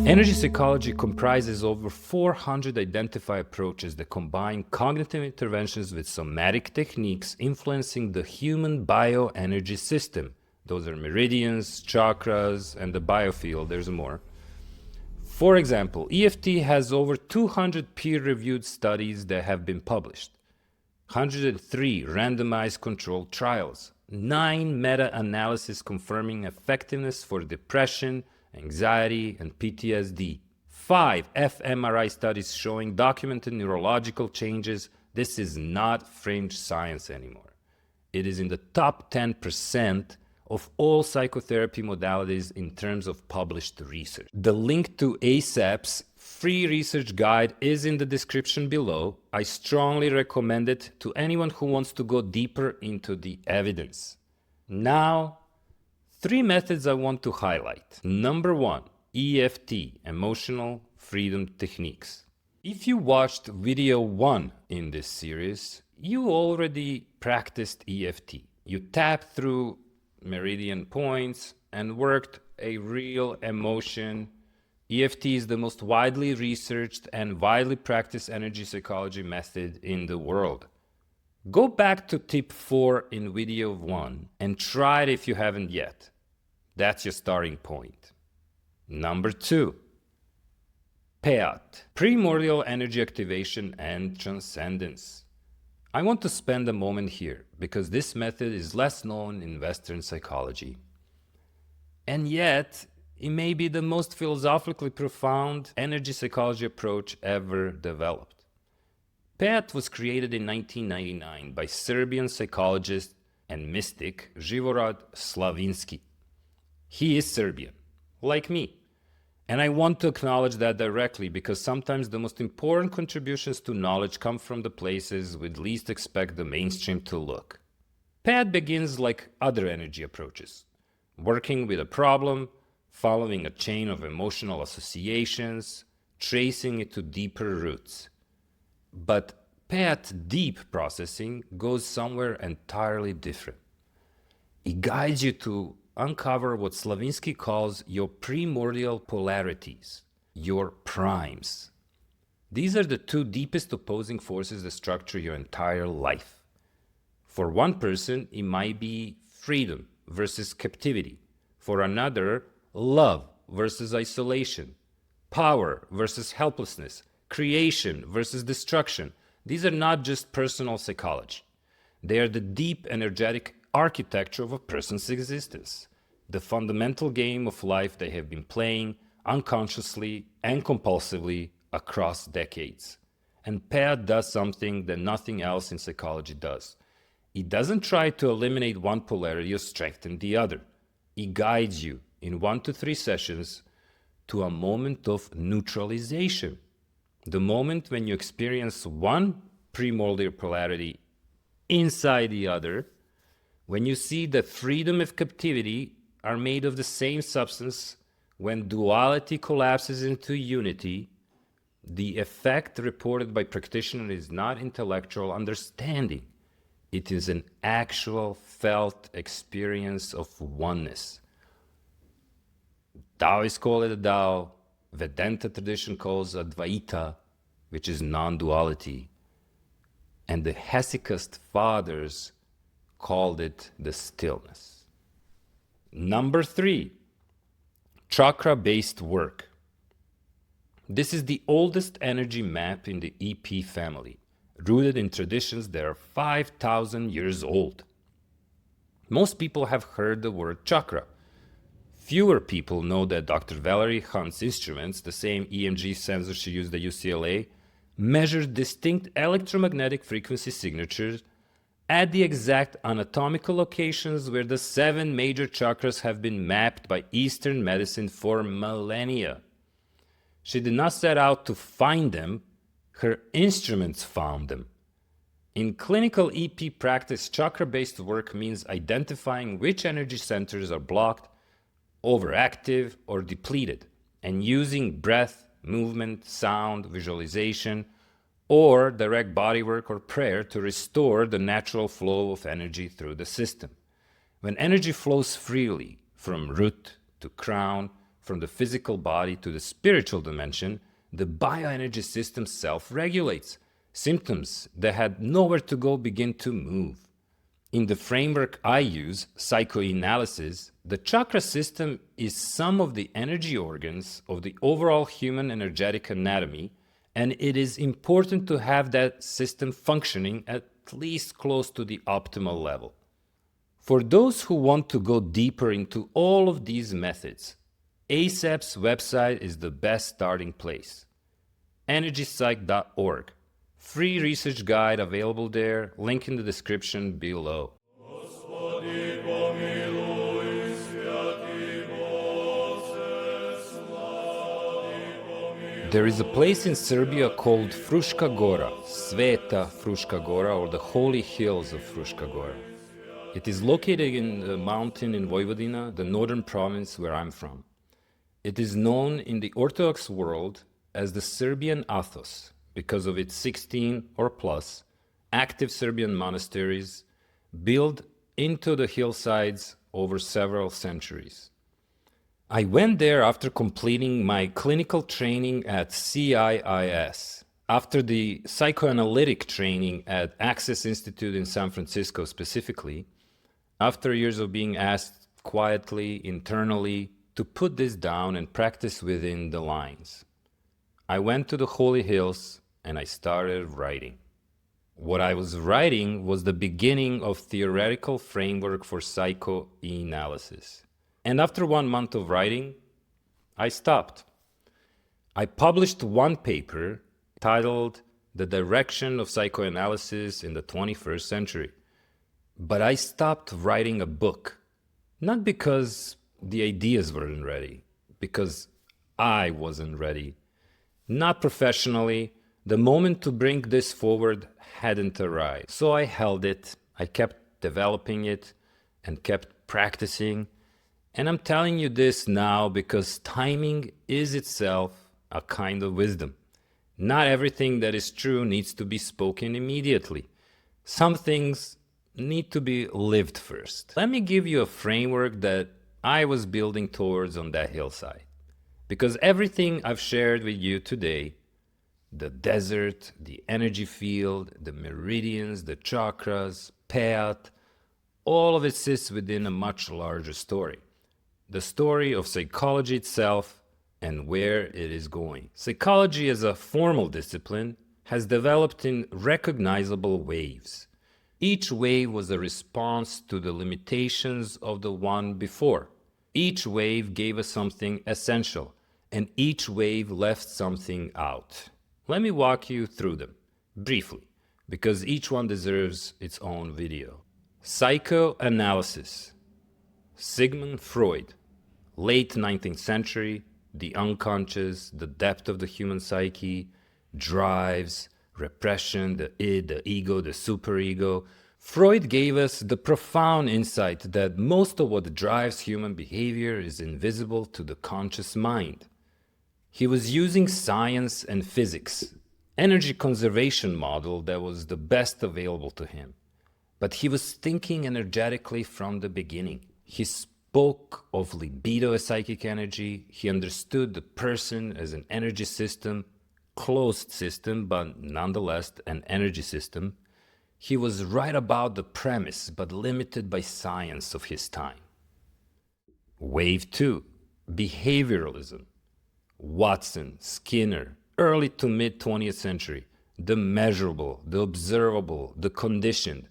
Energy psychology comprises over 400 identified approaches that combine cognitive interventions with somatic techniques influencing the human bioenergy system. Those are meridians, chakras, and the biofield. There's more. For example, EFT has over 200 peer-reviewed studies that have been published, 103 randomized controlled trials, 9 meta-analyses confirming effectiveness for depression, anxiety, and PTSD, 5 fMRI studies showing documented neurological changes. This is not fringe science anymore. It is in the top 10% of all psychotherapy modalities in terms of published research. The link to ACEP's free research guide is in the description below. I strongly recommend it to anyone who wants to go deeper into the evidence. Now, 3 methods I want to highlight. Number 1, EFT, Emotional Freedom Techniques. If you watched video 1 in this series, you already practiced EFT. You tapped through meridian points and worked a real emotion. EFT is the most widely researched and widely practiced energy psychology method in the world. Go back to tip 4 in video 1 and try it if you haven't yet. That's your starting point. Number 2, PEAT, Primordial Energy Activation and Transcendence. I want to spend a moment here because this method is less known in Western psychology. And yet, it may be the most philosophically profound energy psychology approach ever developed. PEAT was created in 1999 by Serbian psychologist and mystic Živorad Slavinski. He is Serbian, like me. And I want to acknowledge that directly because sometimes the most important contributions to knowledge come from the places we'd least expect the mainstream to look. PEAT begins like other energy approaches, working with a problem, following a chain of emotional associations, tracing it to deeper roots. But PEAT deep processing goes somewhere entirely different. It guides you to uncover what Slavinski calls your primordial polarities, your primes. These are the 2 deepest opposing forces that structure your entire life. For one person, it might be freedom versus captivity. For another, love versus isolation, power versus helplessness, creation versus destruction. These are not just personal psychology. They are the deep energetic architecture of a person's existence, the fundamental game of life they have been playing unconsciously and compulsively across decades. And PEAT does something that nothing else in psychology does. It doesn't try to eliminate one polarity or strengthen the other. It guides you in 1 to 3 sessions to a moment of neutralization, the moment when you experience one primordial polarity inside the other, when you see that freedom and captivity are made of the same substance, when duality collapses into unity. The effect reported by practitioners is not intellectual understanding. It is an actual felt experience of oneness. Taoists call it a Tao, Vedanta tradition calls Advaita, which is non-duality, and the Hesychast fathers called it the stillness. Number 3, chakra-based work. This is the oldest energy map in the EP family, rooted in traditions that are 5,000 years old. Most people have heard the word chakra. Fewer people know that Dr. Valerie Hunt's instruments, the same EMG sensor she used at UCLA, measure distinct electromagnetic frequency signatures at the exact anatomical locations where the 7 major chakras have been mapped by Eastern medicine for millennia. She did not set out to find them, her instruments found them. In clinical EP practice, chakra-based work means identifying which energy centers are blocked, overactive, or depleted, and using breath, movement, sound, visualization, or direct bodywork or prayer to restore the natural flow of energy through the system. When energy flows freely from root to crown, from the physical body to the spiritual dimension, the bioenergy system self-regulates. Symptoms that had nowhere to go begin to move. In the framework I use, Psycho-Enalysis, the chakra system is some of the energy organs of the overall human energetic anatomy, and it is important to have that system functioning at least close to the optimal level. For those who want to go deeper into all of these methods, ACEP's website is the best starting place. energypsych.org. Free research guide available there, link in the description below. There is a place in Serbia called Fruška Gora, Sveta Fruška Gora, or the Holy Hills of Fruška Gora. It is located in the mountain in Vojvodina, the northern province where I'm from. It is known in the Orthodox world as the Serbian Athos because of its 16 or plus active Serbian monasteries built into the hillsides over several centuries. I went there after completing my clinical training at CIIS, after the psychoanalytic training at Access Institute in San Francisco specifically, after years of being asked quietly, internally, to put this down and practice within the lines. I went to the Holy Hills and I started writing. What I was writing was the beginning of theoretical framework for Psycho-Enalysis. And after 1 month of writing, I stopped. I published one paper titled The Direction of Psychoanalysis in the 21st Century. But I stopped writing a book, not because the ideas weren't ready, because I wasn't ready. Not professionally, the moment to bring this forward hadn't arrived. So I held it, I kept developing it, and kept practicing. And I'm telling you this now because timing is itself a kind of wisdom. Not everything that is true needs to be spoken immediately. Some things need to be lived first. Let me give you a framework that I was building towards on that hillside. Because everything I've shared with you today, the desert, the energy field, the meridians, the chakras, PEAT, all of it sits within a much larger story. The story of psychology itself and where it is going. Psychology as a formal discipline has developed in recognizable waves. Each wave was a response to the limitations of the one before. Each wave gave us something essential, and each wave left something out. Let me walk you through them, briefly, because each one deserves its own video. Psychoanalysis. Sigmund Freud. Late 19th century, the unconscious, the depth of the human psyche, drives, repression, the id, the ego, the superego. Freud gave us the profound insight that most of what drives human behavior is invisible to the conscious mind. He was using science and physics, energy conservation model that was the best available to him. But he was thinking energetically from the beginning. He spoke of libido as psychic energy. He understood the person as an energy system, closed system, but nonetheless an energy system. He was right about the premise, but limited by science of his time. Wave 2, behavioralism. Watson, Skinner, early to mid 20th century, the measurable, the observable, the conditioned.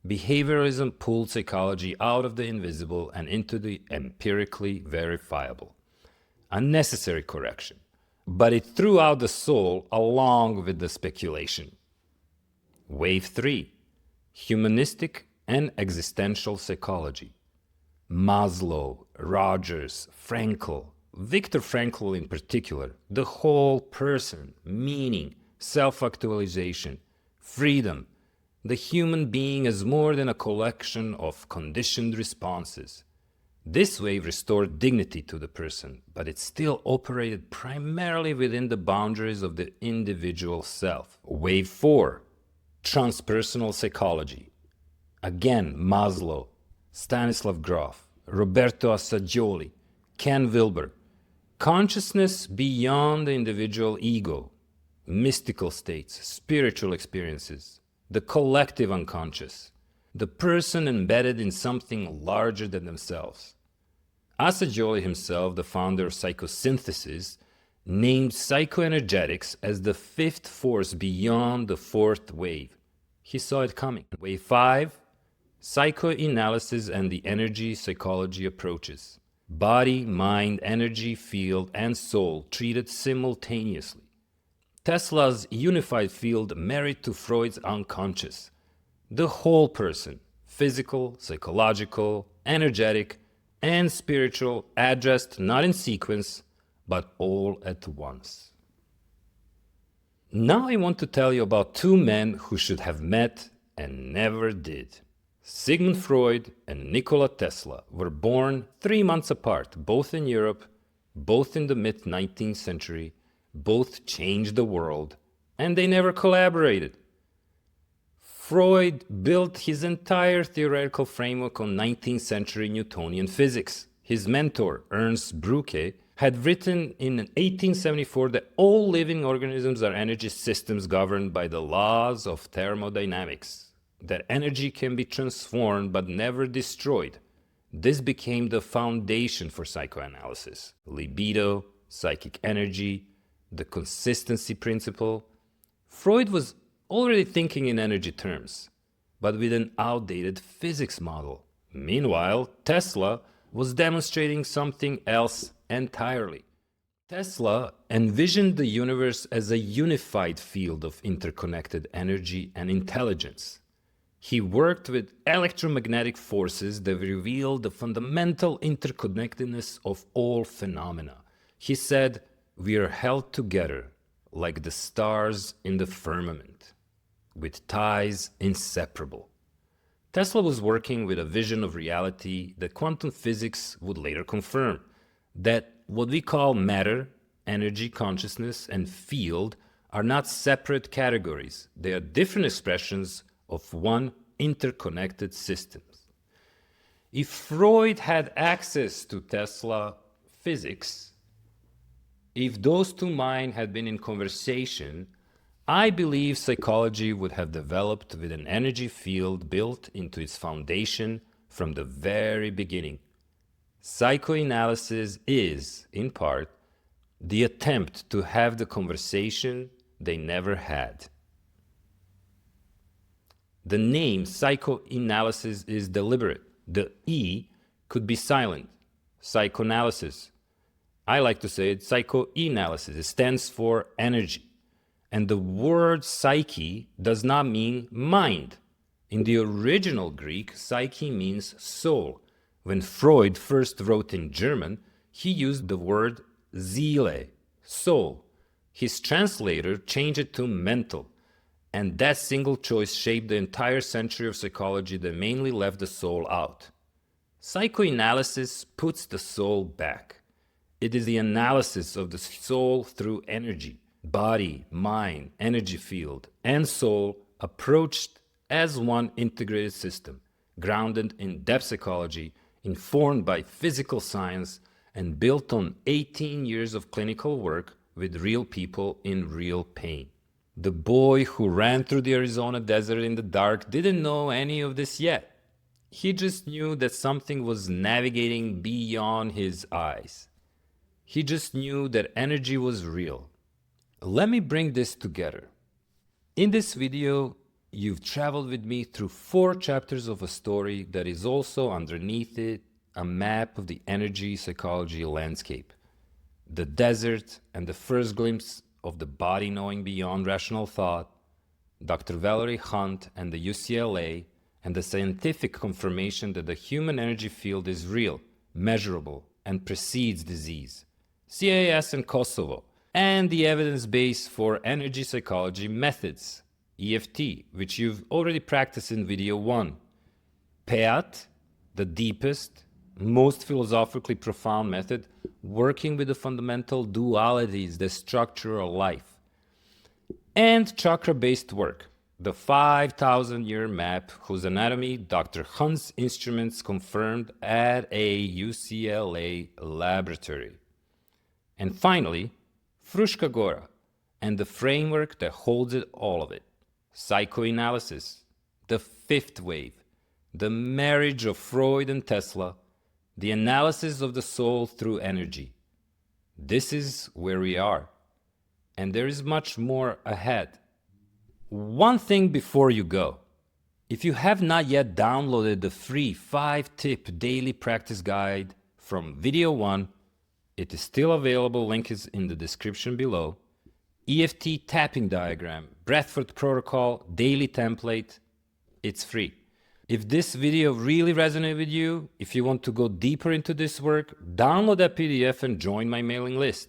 Behavioralism pulled psychology out of the invisible and into the empirically verifiable. A necessary correction, but it threw out the soul along with the speculation. Wave 3, humanistic and existential psychology. Maslow, Rogers, Frankl, Viktor Frankl in particular, the whole person, meaning, self-actualization, freedom. The human being is more than a collection of conditioned responses. This wave restored dignity to the person, but it still operated primarily within the boundaries of the individual self. Wave 4, transpersonal psychology. Again, Maslow, Stanislav Grof, Roberto Assagioli, Ken Wilber. Consciousness beyond the individual ego, mystical states, spiritual experiences, the collective unconscious, the person embedded in something larger than themselves. Assagioli himself, the founder of psychosynthesis, named psychoenergetics as the fifth force beyond the fourth wave. He saw it coming. Wave 5, psychoanalysis and the energy psychology approaches. Body, mind, energy, field, and soul treated simultaneously. Tesla's unified field married to Freud's unconscious. The whole person, physical, psychological, energetic, and spiritual, addressed not in sequence, but all at once. Now I want to tell you about two men who should have met and never did. Sigmund Freud and Nikola Tesla were born 3 months apart, both in Europe, both in the mid-19th century, both changed the world, and they never collaborated. Freud built his entire theoretical framework on 19th century Newtonian physics. His mentor, Ernst Brücke, had written in 1874 that all living organisms are energy systems governed by the laws of thermodynamics, that energy can be transformed but never destroyed. This became the foundation for psychoanalysis. Libido, psychic energy, the consistency principle. Freud was already thinking in energy terms, but with an outdated physics model. Meanwhile, Tesla was demonstrating something else entirely. Tesla envisioned the universe as a unified field of interconnected energy and intelligence. He worked with electromagnetic forces that revealed the fundamental interconnectedness of all phenomena. He said, "We are held together like the stars in the firmament, with ties inseparable." Tesla was working with a vision of reality that quantum physics would later confirm, that what we call matter, energy, consciousness, and field are not separate categories. They are different expressions of one interconnected system. If Freud had access to Tesla physics, if those two minds had been in conversation, I believe psychology would have developed with an energy field built into its foundation from the very beginning. Psychoanalysis is, in part, the attempt to have the conversation they never had. The name psychoanalysis is deliberate. The E could be silent. Psychoanalysis. I like to say it psychoanalysis. It stands for energy. And the word psyche does not mean mind. In the original Greek, psyche means soul. When Freud first wrote in German, he used the word Seele, soul. His translator changed it to mental. And that single choice shaped the entire century of psychology that mainly left the soul out. Psychoanalysis puts the soul back. It is the analysis of the soul through energy, body, mind, energy field, and soul approached as one integrated system, grounded in depth psychology, informed by physical science, and built on 18 years of clinical work with real people in real pain. The boy who ran through the Arizona desert in the dark didn't know any of this yet. He just knew that something was navigating beyond his eyes. He just knew that energy was real. Let me bring this together. In this video, you've traveled with me through 4 chapters of a story that is also underneath it a map of the energy psychology landscape. The desert and the first glimpse of the body knowing beyond rational thought, Dr. Valerie Hunt and the UCLA, and the scientific confirmation that the human energy field is real, measurable, and precedes disease, CAS and Kosovo, and the evidence base for energy psychology methods, EFT, which you've already practiced in video 1, PEAT, the deepest, most philosophically profound method, working with the fundamental dualities that structure our life, and chakra-based work, the 5,000-year map whose anatomy Dr. Hunt's instruments confirmed at a UCLA laboratory. And finally, Fruška Gora and the framework that holds it all of it. Psycho-Enalysis, the fifth wave, the marriage of Freud and Tesla, the analysis of the soul through energy. This is where we are, and there is much more ahead. One thing before you go. If you have not yet downloaded the free 5-tip daily practice guide from Video 1, it is still available, link is in the description below. EFT tapping diagram, breathwork protocol, daily template, it's free. If this video really resonated with you, if you want to go deeper into this work, download that PDF and join my mailing list.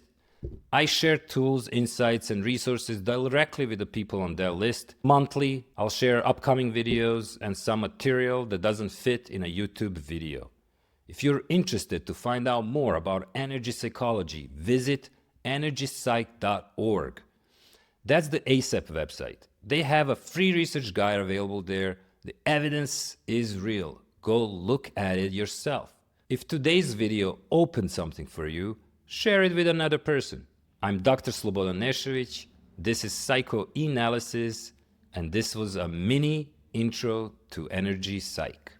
I share tools, insights, and resources directly with the people on that list. Monthly, I'll share upcoming videos and some material that doesn't fit in a YouTube video. If you're interested to find out more about energy psychology, visit energypsych.org. That's the ACEP website. They have a free research guide available there. The evidence is real. Go look at it yourself. If today's video opened something for you, share it with another person. I'm Dr. Slobodan Nešović. This is Psycho-Enalysis, and this was a mini intro to energy psych.